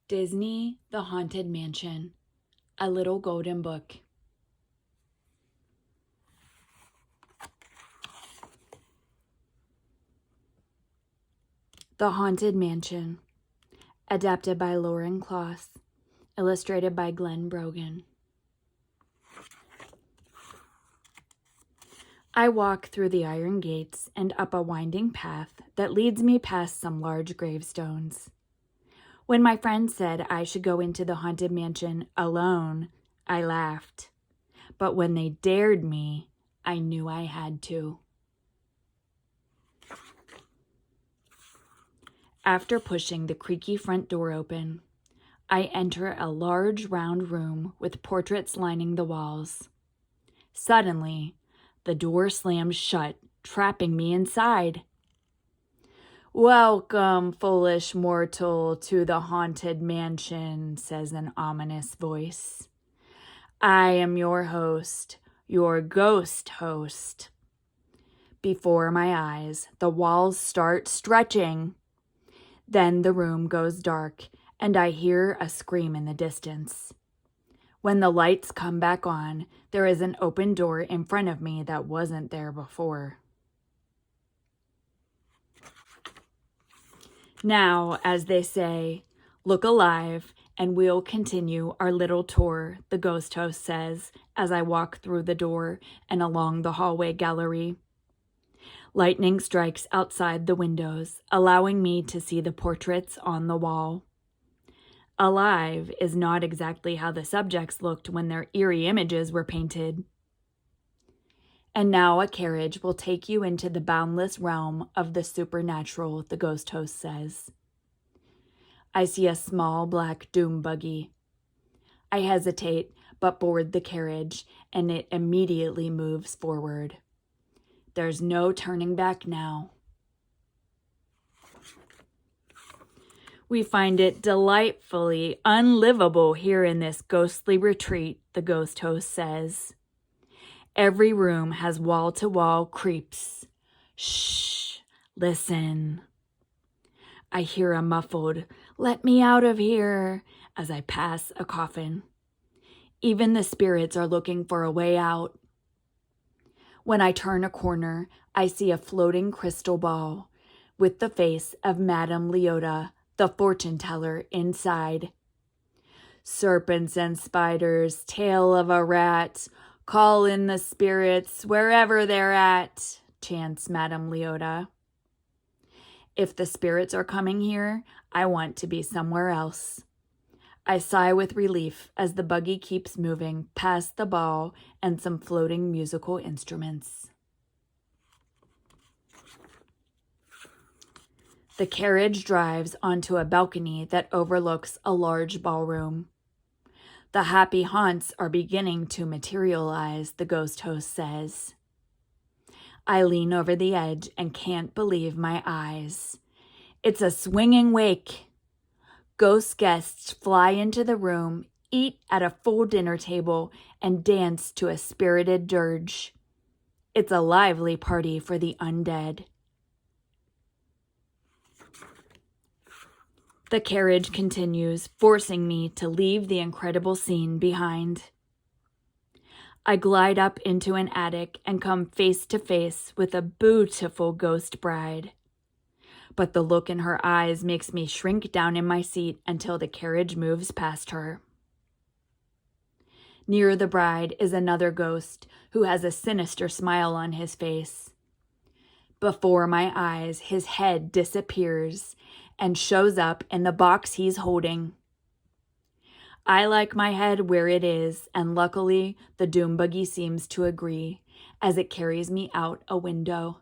Disney, The Haunted Mansion, A Little Golden Book. The Haunted Mansion, adapted by Lauren Kloss, illustrated by Glen Brogan. I walk through the iron gates and up a winding path that leads me past some large gravestones. When my friend said I should go into the haunted mansion alone, I laughed. But when they dared me, I knew I had to. After pushing the creaky front door open, I enter a large round room with portraits lining the walls. Suddenly, the door slams shut, trapping me inside. "Welcome, foolish mortal, to the haunted mansion," says an ominous voice. "I am your host, your ghost host." Before my eyes, the walls start stretching. Then the room goes dark, and I hear a scream in the distance. When the lights come back on, there is an open door in front of me that wasn't there before. Now, as they say, look alive and we'll continue our little tour, the ghost host says as I walk through the door and along the hallway gallery. Lightning strikes outside the windows, allowing me to see the portraits on the wall. Alive is not exactly how the subjects looked when their eerie images were painted. And now a carriage will take you into the boundless realm of the supernatural, the ghost host says. I see a small black doom buggy. I hesitate, but board the carriage, and it immediately moves forward. There's no turning back now. We find it delightfully unlivable here in this ghostly retreat, the ghost host says. Every room has wall-to-wall creeps. Shh, listen. I hear a muffled, "Let me out of here," as I pass a coffin. Even the spirits are looking for a way out. When I turn a corner, I see a floating crystal ball with the face of Madame Leota, the fortune teller, inside. "Serpents and spiders, tail of a rat, call in the spirits wherever they're at," chants Madame Leota. If the spirits are coming here, I want to be somewhere else. I sigh with relief as the buggy keeps moving past the ball and some floating musical instruments. The carriage drives onto a balcony that overlooks a large ballroom. The happy haunts are beginning to materialize, the ghost host says. I lean over the edge and can't believe my eyes. It's a swinging wake. Ghost guests fly into the room, eat at a full dinner table, and dance to a spirited dirge. It's a lively party for the undead. The carriage continues, forcing me to leave the incredible scene behind. I glide up into an attic and come face to face with a beautiful ghost bride. But the look in her eyes makes me shrink down in my seat until the carriage moves past her. Near the bride is another ghost who has a sinister smile on his face. Before my eyes, his head disappears and shows up in the box he's holding. I like my head where it is, and luckily the doom buggy seems to agree as it carries me out a window.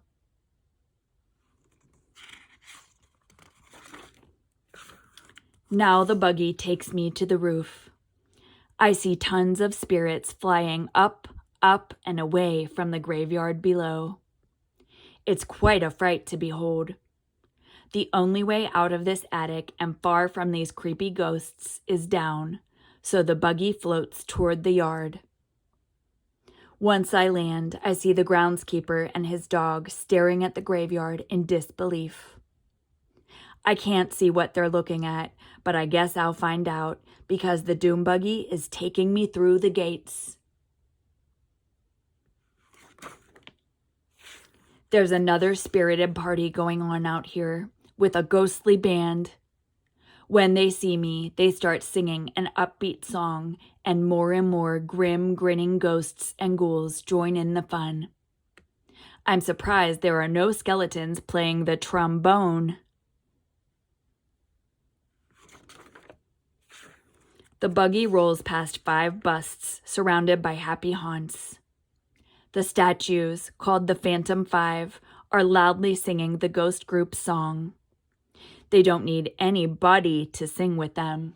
Now the buggy takes me to the roof. I see tons of spirits flying up, up, and away from the graveyard below. It's quite a fright to behold. The only way out of this attic and far from these creepy ghosts is down, so the buggy floats toward the yard. Once I land, I see the groundskeeper and his dog staring at the graveyard in disbelief. I can't see what they're looking at, but I guess I'll find out because the doom buggy is taking me through the gates. There's another spirited party going on out here with a ghostly band. When they see me, they start singing an upbeat song, and more grim, grinning ghosts and ghouls join in the fun. I'm surprised there are no skeletons playing the trombone. The buggy rolls past 5 busts surrounded by happy haunts. The statues, called the Phantom 5, are loudly singing the ghost group's song. They don't need anybody to sing with them.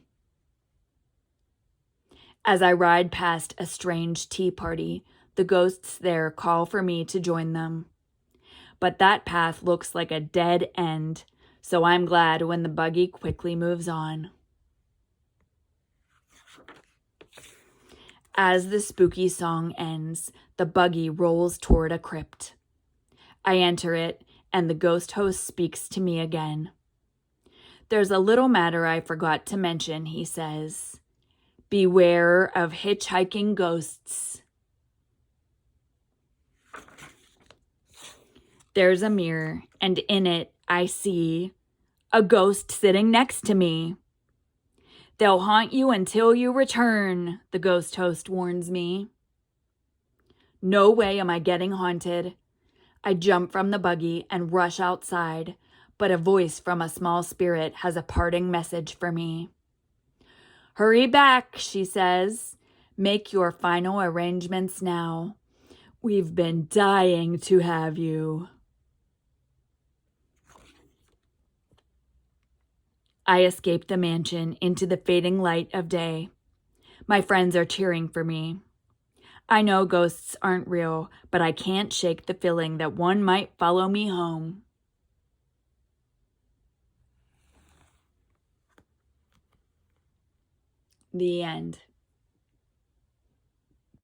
As I ride past a strange tea party, the ghosts there call for me to join them. But that path looks like a dead end, so I'm glad when the buggy quickly moves on. As the spooky song ends, the buggy rolls toward a crypt. I enter it, and the ghost host speaks to me again. There's a little matter I forgot to mention, he says. Beware of hitchhiking ghosts. There's a mirror, and in it I see a ghost sitting next to me. They'll haunt you until you return, the ghost host warns me. No way am I getting haunted. I jump from the buggy and rush outside, but a voice from a small spirit has a parting message for me. Hurry back, she says. Make your final arrangements now. We've been dying to have you. I escape the mansion into the fading light of day. My friends are cheering for me. I know ghosts aren't real, but I can't shake the feeling that one might follow me home. The end.